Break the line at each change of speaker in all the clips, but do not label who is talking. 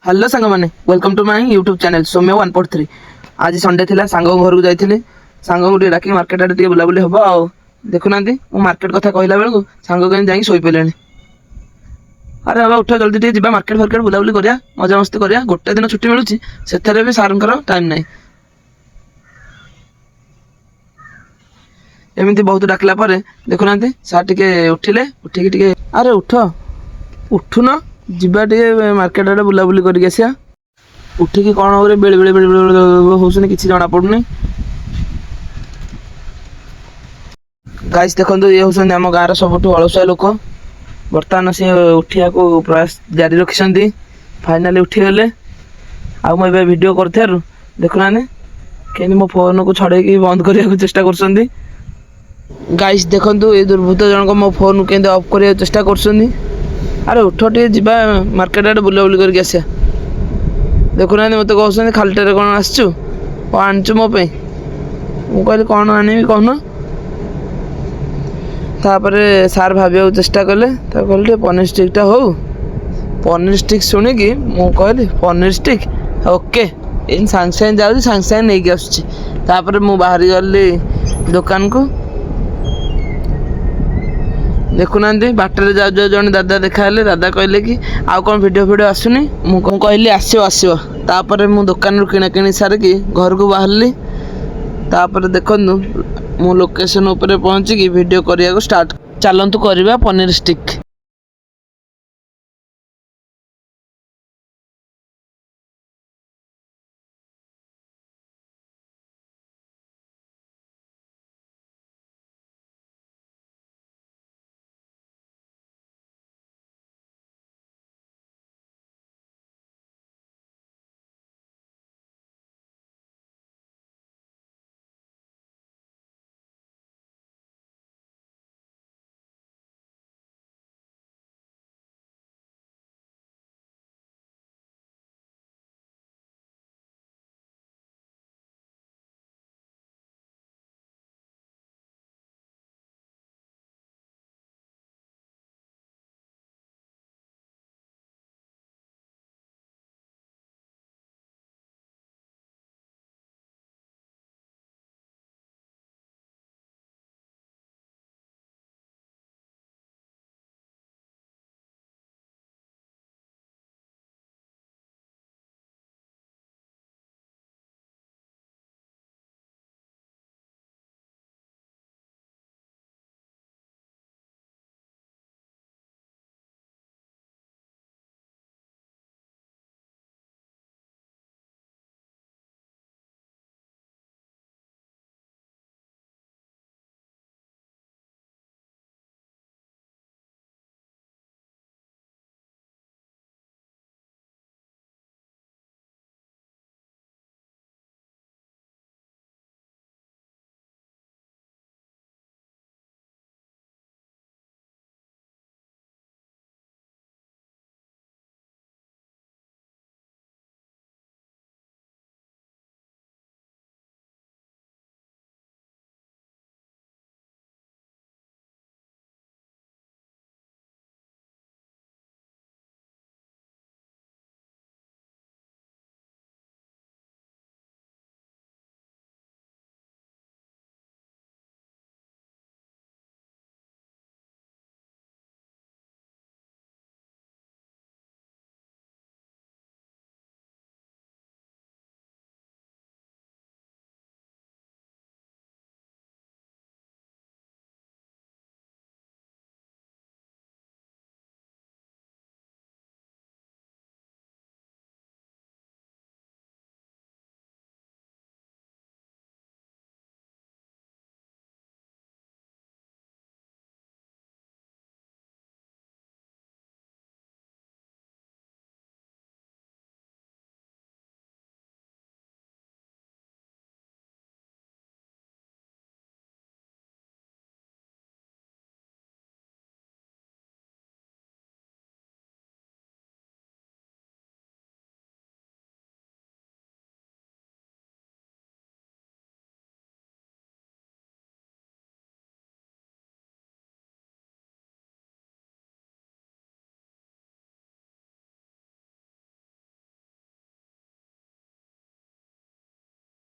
Hello सांग मैंने welcome to my YouTube channel Saumya 143। आज संडे थिला सांग घर को जाइए सांग को डाक मार्केट आड़े बुलाबुली हम आ देखुना मार्केट कथा कहला बेलू सांग कहीं जाकि शोपे। अरे बाबा उठ जल्दी टे जा मार्केट फार्केट बुलाबुली करिया मजा मस्ती करिया गोटे दिन छुट्टी मिलूँ से भी सार टाइम ना एमती बहुत डाकला देखुना सार टे उठिले उठिकी अरे उठ उठुन जीवा टे मार्केट आड़े बुलाबुली करके आसिया उठिकी कौन हो बेले बेले बेले बेले होने किसी जना पड़ुनी। गाइस देखो ये हूँ आम गाँव सबुठ अलसुआ लोक बर्तमान सी उठा को प्रयास जारी रखिंट फाइनाली उठीगले आ मुझे भिड कर देखुना कहीं मो फोन को छड़े बंद करने को चेष्टा कर। गाइस देखो ये दुर्बृत्त जनक मो फोन के अफ करने चेष्टा कर। अरे उठ टे जा मार्केट आड़े बुलाबुली करके आसिया देखुना मत कहते खालीटे कौन आसचु कौन आनचु मो पे मु कहली कौन आनबी कहून तापर सार भाविया चेष्टा कले कहले पनीर स्टिकटा हो पनीर स्टिक शुणिकी मु कहली पनीर स्टिक ओके इन सांगे सांगे जाऊँ सांगे सांगे नहीं आसुची मु बाहरी गली दुकान को देखुना बाटर जाऊ जाऊ जन दादा देखा दादा कहले कि आउ कौन वीडियो वीडियो आसुनी मु कहली आसो आसो तापर मु दुकान रू किଣା किणी सारिकी घर को बाहरली तापर देखु मु लोकेशन उपरे पहुँचिकी वीडियो करने को स्टार्ट चलतु करवा पनीर स्टिक।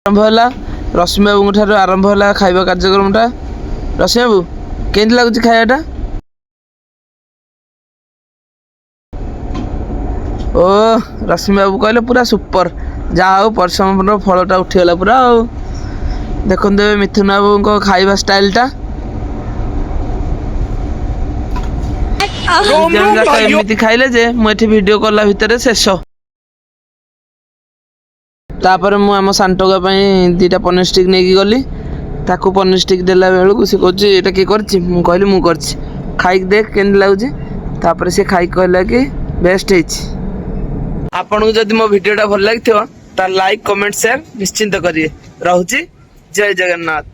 ଆରମ୍ଭ ହେଲା ରଶ୍ମି ବାବୁଙ୍କ ଠାରୁ ଆରମ୍ଭ ହେଲା ଖାଇବା କାର୍ଯ୍ୟକ୍ରମଟା। ରଶ୍ମି ବାବୁ କେମିତି ଲାଗୁଛି ଖାଇବାଟା? ଓ ରଶ୍ମି ବାବୁ କହିଲେ ପୁରା ସୁପର, ଯାହା ହଉ ପରିଶ୍ରମର ଫଳଟା ଉଠିଗଲା ପୁରା ଆଉ। ଦେଖନ୍ତୁ ଏବେ ମିଥୁନ ବାବୁଙ୍କ ଖାଇବା ଷ୍ଟାଇଲଟା। ଏମିତି ଖାଇଲେ ଯେ ମୁଁ ଏଠି ଭିଡ଼ିଓ କଲା ଭିତରେ ଶେଷ। ତାପରେ ମୁଁ ଆମ ସାନଟୋକା ପାଇଁ 2ଟା ପନିର ଷ୍ଟିକ୍ ନେଇକି ଗଲି। ତାକୁ ପନିର ଷ୍ଟିକ୍ ଦେଲା ବେଳକୁ ସେ କହୁଛି ଏଇଟା କିଏ କରିଛି? ମୁଁ କହିଲି ମୁଁ କରିଛି, ଖାଇକି ଦେଖ କେମିତି ଲାଗୁଛି। ତାପରେ ସେ ଖାଇକି କହିଲା କି ବେଷ୍ଟ ହେଇଛି। ଆପଣଙ୍କୁ ଯଦି ମୋ ଭିଡ଼ିଓଟା ଭଲ ଲାଗିଥିବ ତାହେଲେ ଲାଇକ୍ କମେଣ୍ଟ ସେୟାର ନିଶ୍ଚିନ୍ତ କରିବେ। ରହୁଛି, ଜୟ ଜଗନ୍ନାଥ।